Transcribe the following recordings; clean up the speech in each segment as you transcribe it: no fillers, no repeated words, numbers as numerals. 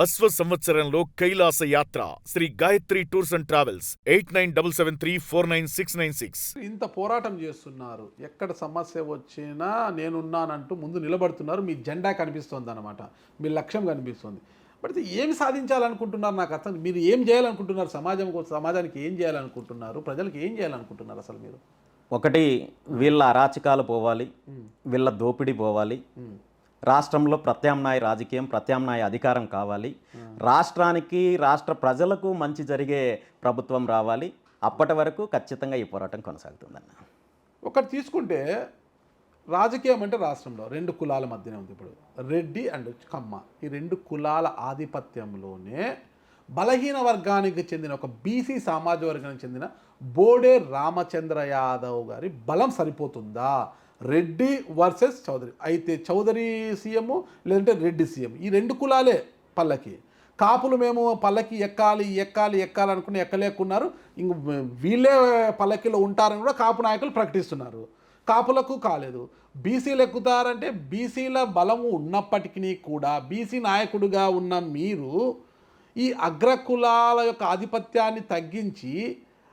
అశ్వ సంవత్సరంలో కైలాస యాత్ర Shri Gayatri tours and travels 8977349696. ఇంత పోరాటం చేస్తున్నారు, ఎక్కడ సమస్య వచ్చినా నేనున్నానంటూ ముందు నిలబడుతున్నారు. మీ జెండా కనిపిస్తుంది అన్నమాట, మీ లక్ష్యం కనిపిస్తుంది. బట్ ఏమి సాధించాలనుకుంటున్నారు? నాకు అర్థం, మీరు ఏం చేయాలనుకుంటున్నారు? సమాజానికి ఏం చేయాలనుకుంటున్నారు? ప్రజలకు ఏం చేయాలనుకుంటున్నారు అసలు మీరు? ఒకటి, వీళ్ళ అరాచకాలు పోవాలి, వీళ్ళ దోపిడీ పోవాలి, రాష్ట్రంలో ప్రత్యామ్నాయ రాజకీయం, ప్రత్యామ్నాయ అధికారం కావాలి, రాష్ట్రానికి రాష్ట్ర ప్రజలకు మంచి జరిగే ప్రభుత్వం రావాలి. అప్పటి వరకు ఖచ్చితంగా ఈ పోరాటం కొనసాగుతుందన్న. ఒకటి తీసుకుంటే రాజకీయం అంటే రాష్ట్రంలో రెండు కులాల మధ్యనే ఉంది. ఇప్పుడు రెడ్డి అండ్ కమ్మ, ఈ రెండు కులాల ఆధిపత్యంలోనే బలహీన వర్గానికి చెందిన ఒక బీసీ సామాజిక వర్గానికి చెందిన బోడే రామచంద్ర యాదవ్ గారి బలం సరిపోతుందా? రెడ్డి వర్సెస్ చౌదరి. అయితే చౌదరి సీఎం లేదంటే రెడ్డి సీఎం, ఈ రెండు కులాలే పల్లకి. కాపులు మేము పల్లకి ఎక్కాలి ఎక్కాలి ఎక్కాలి అనుకుని ఎక్కలేకున్నారు. ఇంక వీళ్ళే పల్లకిలో ఉంటారని కూడా కాపు నాయకులు ప్రకటిస్తున్నారు. కాపులకు కాలేదు. బీసీలు ఎక్కుతారంటే బీసీల బలము ఉన్నప్పటికీ కూడా బీసీ నాయకుడిగా ఉన్న మీరు ఈ అగ్రకులాల యొక్క ఆధిపత్యాన్ని తగ్గించి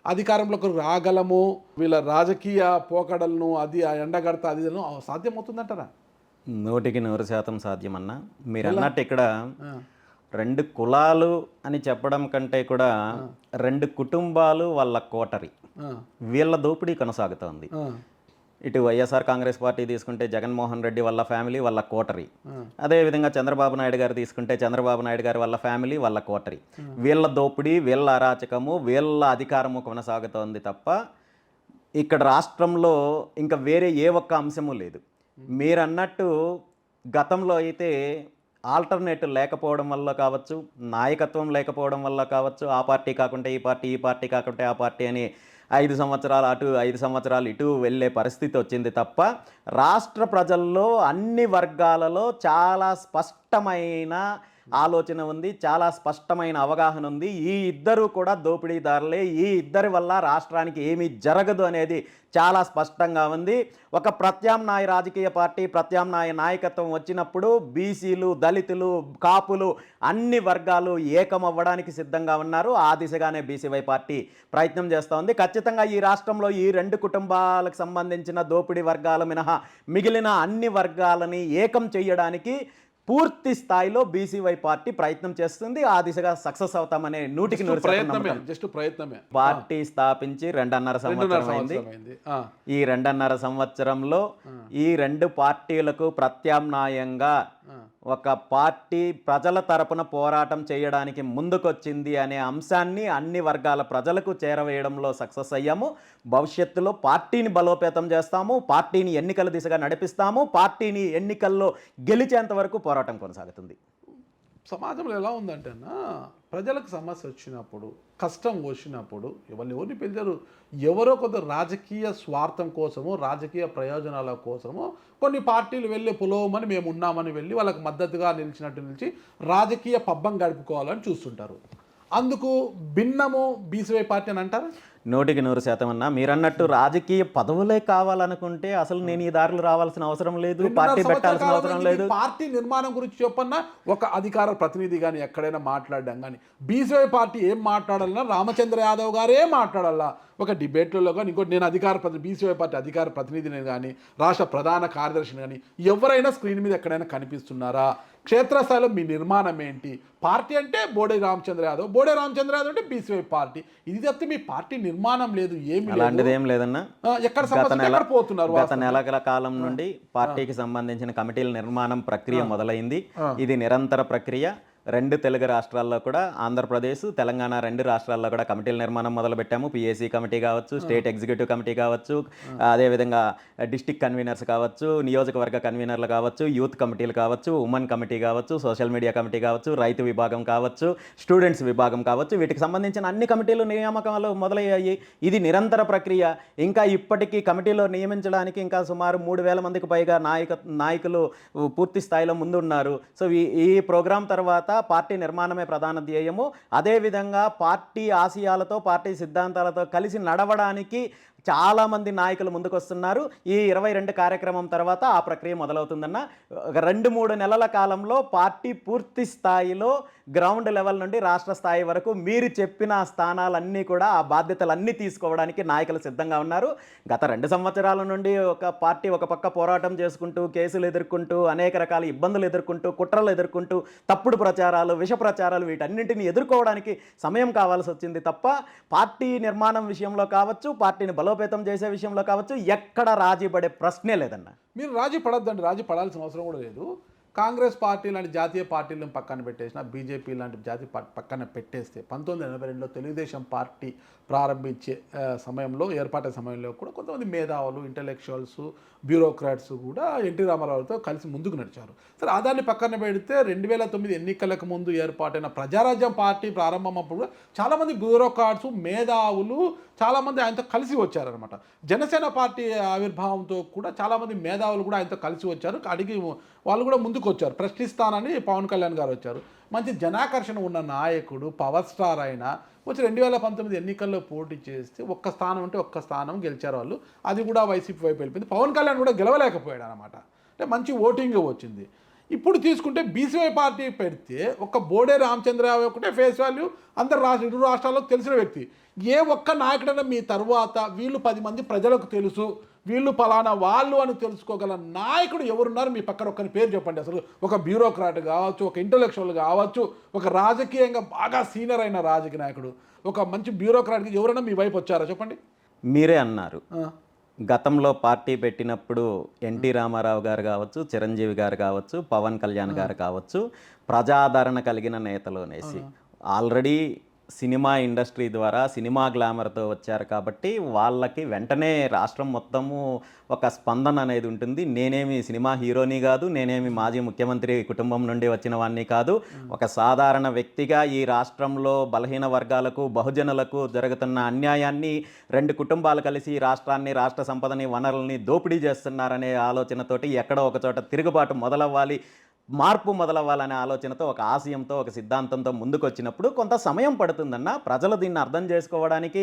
అధికారంలోకి రాగలము, వీళ్ళ రాజకీయ పోకడలను అది ఎండగడతా అది సాధ్యమవుతుందంటారా? 100% సాధ్యమన్నా. మీరు అన్నట్టు ఇక్కడ రెండు కులాలు అని చెప్పడం కంటే కూడా రెండు కుటుంబాలు వాళ్ళ కోటరి, వీళ్ళ దోపిడీ కొనసాగుతోంది. ఇటు వైఎస్ఆర్ కాంగ్రెస్ పార్టీ తీసుకుంటే జగన్మోహన్ రెడ్డి వాళ్ళ ఫ్యామిలీ వాళ్ళ కోటరీ, అదేవిధంగా చంద్రబాబు నాయుడు గారు తీసుకుంటే చంద్రబాబు నాయుడు గారు వాళ్ళ ఫ్యామిలీ వాళ్ళ కోటరీ. వీళ్ళ దోపిడీ, వీళ్ళ అరాచకము, వీళ్ళ అధికారము కొనసాగుతోంది తప్ప ఇక్కడ రాష్ట్రంలో ఇంకా వేరే ఏ ఒక్క అంశము లేదు. మీరు అన్నట్టు గతంలో అయితే ఆల్టర్నేటివ్ లేకపోవడం వల్ల కావచ్చు, నాయకత్వం లేకపోవడం వల్ల కావచ్చు, ఆ పార్టీ కాకుంటే ఈ పార్టీ, ఈ పార్టీ కాకుంటే ఆ పార్టీ అని 5 సంవత్సరాలు అటు 5 సంవత్సరాలు ఇటు వెళ్ళే పరిస్థితి వచ్చింది తప్ప రాష్ట్ర ప్రజల్లో అన్ని వర్గాలలో చాలా స్పష్టమైన ఆలోచన ఉంది, చాలా స్పష్టమైన అవగాహన ఉంది. ఈ ఇద్దరు కూడా దోపిడీదారులే, ఈ ఇద్దరి వల్ల రాష్ట్రానికి ఏమీ జరగదు అనేది చాలా స్పష్టంగా ఉంది. ఒక ప్రత్యామ్నాయ రాజకీయ పార్టీ, ప్రత్యామ్నాయ నాయకత్వం వచ్చినప్పుడు బీసీలు, దళితులు, కాపులు అన్ని వర్గాలు ఏకమవ్వడానికి సిద్ధంగా ఉన్నారు. ఆ దిశగానే బీసీవై పార్టీ ప్రయత్నం చేస్తూ ఉంది. ఖచ్చితంగా ఈ రాష్ట్రంలో ఈ రెండు కుటుంబాలకు సంబంధించిన దోపిడీ వర్గాలు మినహా మిగిలిన అన్ని వర్గాలని ఏకం చేయడానికి పూర్తి స్థాయిలో బీసీవై పార్టీ ప్రయత్నం చేస్తుంది. ఆ దిశగా సక్సెస్ అవుతామనే 100% ప్రయత్నమే. పార్టీ స్థాపించి 2.5 సంవత్సరం అయింది. ఈ 2.5 సంవత్సరంలో ఈ రెండు పార్టీలకు ప్రత్యామ్నాయంగా ఒక పార్టీ ప్రజల తరపున పోరాటం చేయడానికి ముందుకొచ్చింది అనే అంశాన్ని అన్ని వర్గాల ప్రజలకు చేరవేయడంలో సక్సెస్ అయ్యాము. భవిష్యత్తులో పార్టీని బలోపేతం చేస్తాము, పార్టీని ఎన్నికల దిశగా నడిపిస్తాము, పార్టీని ఎన్నికల్లో గెలిచేంత వరకు పోరాటం కొనసాగుతుంది. సమాజంలో ఎలా ఉందంటే అన్న, ప్రజలకు సమస్య వచ్చినప్పుడు, కష్టం వచ్చినప్పుడు ఎవరిని పిలిచారు? ఎవరో కొంత రాజకీయ స్వార్థం కోసమో, రాజకీయ ప్రయోజనాల కోసమో కొన్ని పార్టీలు వెళ్ళి పులోమని మేము ఉన్నామని వెళ్ళి వాళ్ళకి మద్దతుగా నిలిచి రాజకీయ పబ్బం గడుపుకోవాలని చూస్తుంటారు. అందుకు భిన్నము బీసీవై పార్టీ అని అంటారా? 100% అన్నా. మీరన్నట్టు రాజకీయ పదవులే కావాలనుకుంటే అసలు నేను ఈ దారులు రావాల్సిన అవసరం లేదు, పార్టీ పెట్టాల్సిన అవసరం లేదు. పార్టీ నిర్మాణం గురించి చెప్పన్నా ఒక అధికార ప్రతినిధి కానీ ఎక్కడైనా మాట్లాడడం కానీ, బీసీవై పార్టీ ఏం మాట్లాడాలన్నా రామచంద్ర యాదవ్ గారే మాట్లాడాలా ఒక డిబేట్లలో కానీ. ఇంకోటి, నేను బీసీవై పార్టీ అధికార ప్రతినిధిని కానీ, రాష్ట్ర ప్రధాన కార్యదర్శిని కానీ ఎవరైనా స్క్రీన్ మీద ఎక్కడైనా కనిపిస్తున్నారా? క్షేత్రస్థాయిలో మీ నిర్మాణం ఏంటి? పార్టీ అంటే బోడే రామచంద్ర యాదవ్, బోడే రామచంద్ర యాదవ్ అంటే బీసీవై పార్టీ. ఇది తప్పితే మీ పార్టీ నిర్మాణం లేదు, ఏమి అలాంటిది ఏం లేదన్నా. గత నెలల కాలం నుండి పార్టీకి సంబంధించిన కమిటీల నిర్మాణం ప్రక్రియ మొదలైంది. ఇది నిరంతర ప్రక్రియ. 2 తెలుగు రాష్ట్రాల్లో కూడా, ఆంధ్రప్రదేశ్, తెలంగాణ 2 రాష్ట్రాల్లో కూడా కమిటీల నిర్మాణం మొదలుపెట్టాము. పిఏసీ కమిటీ కావచ్చు, స్టేట్ ఎగ్జిక్యూటివ్ కమిటీ కావచ్చు, అదేవిధంగా డిస్టిక్ కన్వీనర్స్ కావచ్చు, నియోజకవర్గ కన్వీనర్లు కావచ్చు, యూత్ కమిటీలు కావచ్చు, ఉమెన్ కమిటీ కావచ్చు, సోషల్ మీడియా కమిటీ కావచ్చు, రైతు విభాగం కావచ్చు, స్టూడెంట్స్ విభాగం కావచ్చు, వీటికి సంబంధించిన అన్ని కమిటీలు నియామకాలు మొదలయ్యాయి. ఇది నిరంతర ప్రక్రియ. ఇంకా ఇప్పటికీ కమిటీలో నియమించడానికి ఇంకా సుమారు 3,000 మందికి పైగా నాయకులు పూర్తి స్థాయిలో ముందున్నారు. సో ఈ ప్రోగ్రాం తర్వాత పార్టీ నిర్మాణమే ప్రధాన ధ్యేయము. అదేవిధంగా పార్టీ ఆశయాలతో, పార్టీ సిద్ధాంతాలతో కలిసి నడవడానికి చాలామంది నాయకులు ముందుకొస్తున్నారు. ఈ 22 కార్యక్రమం తర్వాత ఆ ప్రక్రియ మొదలవుతుందన్న. ఒక 2-3 నెలల కాలంలో పార్టీ పూర్తి స్థాయిలో గ్రౌండ్ లెవెల్ నుండి రాష్ట్ర స్థాయి వరకు మీరు చెప్పిన స్థానాలన్నీ కూడా ఆ బాధ్యతలన్నీ తీసుకోవడానికి నాయకులు సిద్ధంగా ఉన్నారు. గత 2 సంవత్సరాల నుండి ఒక పార్టీ ఒక పక్క పోరాటం చేసుకుంటూ, కేసులు ఎదుర్కొంటూ, అనేక రకాల ఇబ్బందులు ఎదుర్కొంటూ, కుట్రలు ఎదుర్కొంటూ, తప్పుడు ప్రచారాలు, విష ప్రచారాలు వీటన్నింటిని ఎదుర్కోవడానికి సమయం కావాల్సి వచ్చింది తప్ప పార్టీ నిర్మాణం విషయంలో కావచ్చు, పార్టీని బలోపేతం చేసే విషయంలో కావచ్చు, ఎక్కడ రాజీ పడే ప్రశ్నే లేదన్న. మీరు రాజీ పడొద్దండి, రాజీ పడాల్సిన అవసరం కూడా లేదు. కాంగ్రెస్ పార్టీ లాంటి జాతీయ పార్టీలను పక్కన పెట్టేసిన, బీజేపీ లాంటి జాతీయ పార్టీ పక్కన పెట్టేస్తే 1982లో తెలుగుదేశం పార్టీ ప్రారంభించే సమయంలో, ఏర్పాటైన సమయంలో కూడా కొంతమంది మేధావులు, ఇంటలెక్చువల్స్, బ్యూరోక్రాట్స్ కూడా ఎన్టీ రామారావుతో కలిసి ముందుకు నడిచారు. సరే, ఆదాన్ని పక్కన పెడితే 2009 ఎన్నికలకు ముందు ఏర్పాటైన ప్రజారాజ్యం పార్టీ ప్రారంభం అప్పుడు కూడా చాలామంది బ్యూరోక్రాట్స్, మేధావులు చాలామంది ఆయనతో కలిసి వచ్చారనమాట. జనసేన పార్టీ ఆవిర్భావంతో కూడా చాలామంది మేధావులు కూడా ఆయనతో కలిసి వచ్చారు. అడిగి వాళ్ళు కూడా ముందుకు వచ్చారు. ప్రశ్నిస్తానని పవన్ కళ్యాణ్ గారు వచ్చారు. మంచి జనాకర్షణ ఉన్న నాయకుడు, పవర్ స్టార్ అయినా వచ్చి 2019 ఎన్నికల్లో పోటీ చేస్తే ఒక్క స్థానం అంటే ఒక్క స్థానం గెలిచారు వాళ్ళు. అది కూడా వైసీపీ వైపు వెళ్ళిపోయింది. పవన్ కళ్యాణ్ కూడా గెలవలేకపోయాడు అనమాట. అంటే మంచి ఓటింగ్ వచ్చింది. ఇప్పుడు తీసుకుంటే బీసీవై పార్టీ పెడితే ఒక బోడే రామచంద్రరావు ఒకటే ఫేస్ వాల్యూ, అందరు ఇరు రాష్ట్రాల్లో తెలిసిన వ్యక్తి. ఏ ఒక్క నాయకుడైనా మీ తర్వాత వీళ్ళు 10 మంది ప్రజలకు తెలుసు, వీళ్ళు పలానా వాళ్ళు అని తెలుసుకోగల నాయకుడు ఎవరున్నారు మీ పక్కన? ఒక్కరి పేరు చెప్పండి. అసలు ఒక బ్యూరోక్రాట్ కావచ్చు, ఒక ఇంటలెక్చువల్ కావచ్చు, ఒక రాజకీయంగా బాగా సీనియర్ అయిన రాజకీయ నాయకుడు, ఒక మంచి బ్యూరోక్రాట్కి ఎవరైనా మీ వైపు వచ్చారా చెప్పండి? మీరే అన్నారు, గతంలో పార్టీ పెట్టినప్పుడు ఎన్టీ రామారావు గారు కావచ్చు, చిరంజీవి గారు కావచ్చు, పవన్ కళ్యాణ్ గారు కావచ్చు, ప్రజాదరణ కలిగిన నేతలోనేసి ఆల్రెడీ సినిమా ఇండస్ట్రీ ద్వారా సినిమా గ్లామర్తో వచ్చారు కాబట్టి వాళ్ళకి వెంటనే రాష్ట్రం మొత్తము ఒక స్పందన అనేది ఉంటుంది. నేనేమి సినిమా హీరోని కాదు, నేనేమి మాజీ ముఖ్యమంత్రి కుటుంబం నుండి వచ్చిన వాడిని కాదు, ఒక సాధారణ వ్యక్తిగా ఈ రాష్ట్రంలో బలహీన వర్గాలకు, బహుజనులకు జరుగుతున్న అన్యాయాన్ని 2 కుటుంబాలు కలిసి ఈ రాష్ట్రాన్ని, రాష్ట్ర సంపదని, వనరుల్ని దోపిడీ చేస్తున్నారనే ఆలోచనతోటి ఎక్కడో ఒక చోట తిరుగుబాటు మొదలవ్వాలి, మార్పు మొదలవ్వాలనే ఆలోచనతో, ఒక ఆశయంతో, ఒక సిద్ధాంతంతో ముందుకు వచ్చినప్పుడు కొంత సమయం పడుతుందన్న. ప్రజలు దీన్ని అర్థం చేసుకోవడానికి,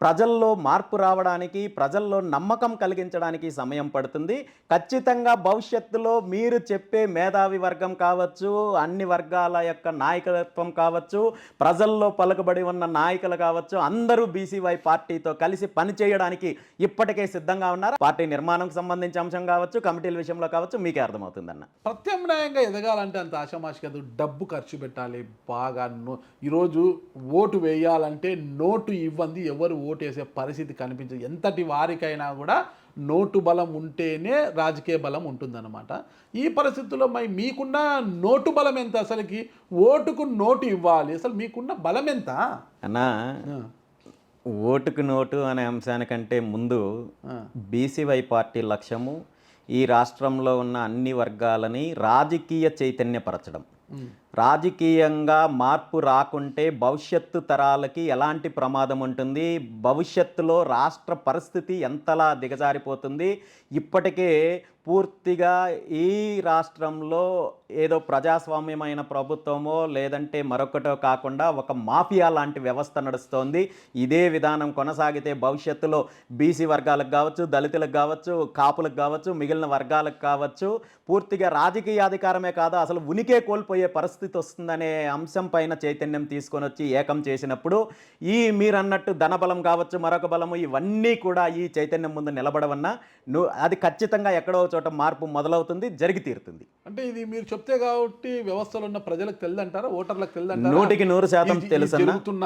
ప్రజల్లో మార్పు రావడానికి, ప్రజల్లో నమ్మకం కలిగించడానికి సమయం పడుతుంది. ఖచ్చితంగా భవిష్యత్తులో మీరు చెప్పే మేధావి వర్గం కావచ్చు, అన్ని వర్గాల యొక్క నాయకత్వం కావచ్చు, ప్రజల్లో పలుకుబడి ఉన్న నాయకులు కావచ్చు, అందరూ బీసీవై పార్టీతో కలిసి పనిచేయడానికి ఇప్పటికే సిద్ధంగా ఉన్నారు. పార్టీ నిర్మాణంకి సంబంధించిన అంశం కావచ్చు, కమిటీల విషయంలో కావచ్చు, మీకే అర్థమవుతుందన్న. ప్రత్యామ్నాయంగా ఎదగాలంటే అంత ఆషామాషి కాదు, డబ్బు ఖర్చు పెట్టాలి బాగా. ఈరోజు ఓటు వేయాలంటే నోటు ఇవ్వండి ఎవరు ఓటు వేసే పరిస్థితి కనిపించదు. ఎంతటి వారికైనా కూడా నోటు బలం ఉంటేనే రాజకీయ బలం ఉంటుందన్నమాట. ఈ పరిస్థితుల్లో మీకున్న నోటు బలం ఎంత? అసలుకి ఓటుకు నోటు ఇవ్వాలి, అసలు మీకున్న బలం ఎంత అన్నా? ఓటుకు నోటు అనే అంశానికంటే ముందు బీసీవై పార్టీ లక్ష్యము ఈ రాష్ట్రంలో ఉన్న అన్ని వర్గాలని రాజకీయ చైతన్యపరచడం. రాజకీయంగా మార్పు రాకుంటే భవిష్యత్తు తరాలకి ఎలాంటి ప్రమాదం ఉంటుంది, భవిష్యత్తులో రాష్ట్ర పరిస్థితి ఎంతలా దిగజారిపోతుంది. ఇప్పటికే పూర్తిగా ఈ రాష్ట్రంలో ఏదో ప్రజాస్వామ్యమైన ప్రభుత్వమో లేదంటే మరొకటో కాకుండా ఒక మాఫియా లాంటి వ్యవస్థ నడుస్తోంది. ఇదే విధానం కొనసాగితే భవిష్యత్తులో బీసీ వర్గాలకు కావచ్చు, దళితులకు కావచ్చు, కాపులకు కావచ్చు, మిగిలిన వర్గాలకు కావచ్చు పూర్తిగా రాజకీయ అధికారమే కాదు అసలు ఉనికే కోల్పోయే పరిస్థితి వస్తుందనే అంశం పైన చైతన్యం తీసుకొని వచ్చి ఏకం చేసినప్పుడు ఈ మీరన్నట్టు ధనబలం కావచ్చు, మరొక బలము, ఇవన్నీ కూడా ఈ చైతన్యం ముందు నిలబడవన్నా అది ఖచ్చితంగా ఎక్కడో చోట మార్పు మొదలవుతుంది, జరిగి తీరుతుంది. అంటే ఇది మీరు చెప్తే కాబట్టి వ్యవస్థలో ఉన్న ప్రజలకు తెలియదంటారా, ఓటర్లకు తెలియదంటారా? 100% తెలుసు. జరుగుతున్న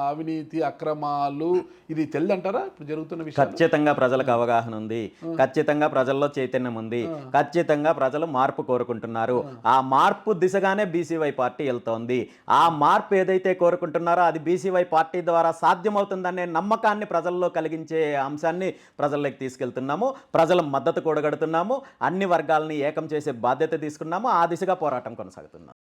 అవినీతి, అక్రమాలు ఇది తెలియదంటారా? ఇప్పుడు జరుగుతున్న విషయం ఖచ్చితంగా ప్రజలకు అవగాహన ఉంది, ఖచ్చితంగా ప్రజల్లో చైతన్యం ఉంది, ఖచ్చితంగా ప్రజలు మార్పు కోరుకుంటున్నారు. ఆ మార్పు దిశగానే బీసీవై పార్టీ వెళ్తోంది. ఆ మార్పు ఏదైతే కోరుకుంటున్నారో అది బీసీవై పార్టీ ద్వారా సాధ్యమవుతుందనే నమ్మకాన్ని ప్రజల్లో కలిగించే అంశాన్ని ప్రజల్లోకి తీసుకెళ్తున్నాము. ప్రజల మద్దతు కూడగడుతున్నాము, అన్ని వర్గాలని ఏకం చేసే బాధ్యత తీసుకున్నాము. ఆ దిశగా పోరాటం కొనసాగుతున్నాం.